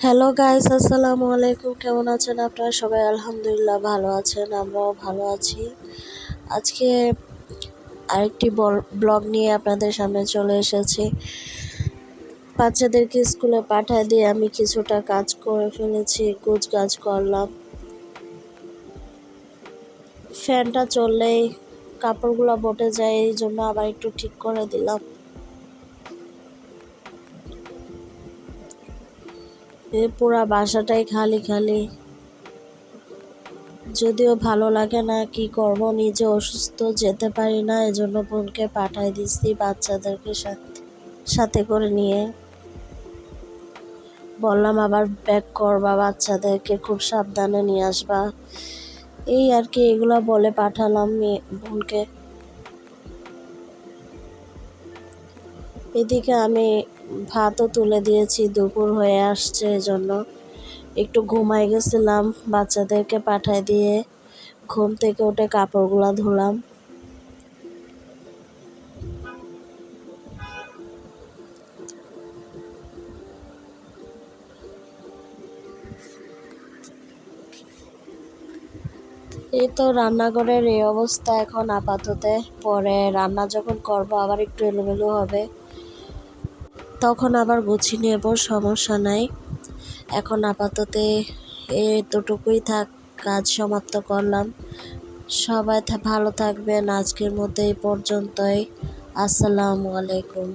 Hello guys, আসসালামু আলাইকুম। কেমন আছেন আপনারা সবাই? আলহামদুলিল্লাহ ভালো আছেন, আমরাও ভালো আছি। আজকে আরেকটি ব্লগ নিয়ে আপনাদের সামনে চলে এসেছি। বাচ্চাদেরকে স্কুলে পাঠায় দিয়ে আমি কিছুটা কাজ করে ফেলেছি, কাজ করলাম। ফ্যানটা চললেই কাপড়গুলো বটে যায়, এই জন্য আবার একটু ঠিক করে দিলাম। পুরা বাসাটাই খালি খালি, যদিও ভালো লাগে না, কি করব, নিজে অসুস্থ, যেতে পারি না, এজন্য বোনকে পাঠাই দিচ্ছি বাচ্চাদেরকে সাথে করে নিয়ে। বললাম আবার ব্যাক করবা, বাচ্চাদেরকে খুব সাবধানে নিয়ে আসবা, এই আর কি, এগুলো বলে পাঠালাম বোনকে। এদিকে আমি ভাতও তুলে দিয়েছি, দুপুর হয়ে আসছে, এজন্য একটু ঘুমাই গেছিলাম। বাচ্চাদেরকে পাঠাই দিয়ে ঘুম থেকে উঠে কাপড়গুলো ধুলাম। এই তো রান্নাঘরের এই অবস্থা এখন আপাতত। পরে রান্না যখন করব আবার একটু এলোমেলো হবে, তখন আবার গুছিয়ে নেব, সমস্যা নাই। এখন আপাতত এতটুকুই থাক, কাজ সমাপ্ত করলাম। সবাই ভালো থাকবেন। আজকের মতো এই পর্যন্তই। আসসালামু আলাইকুম।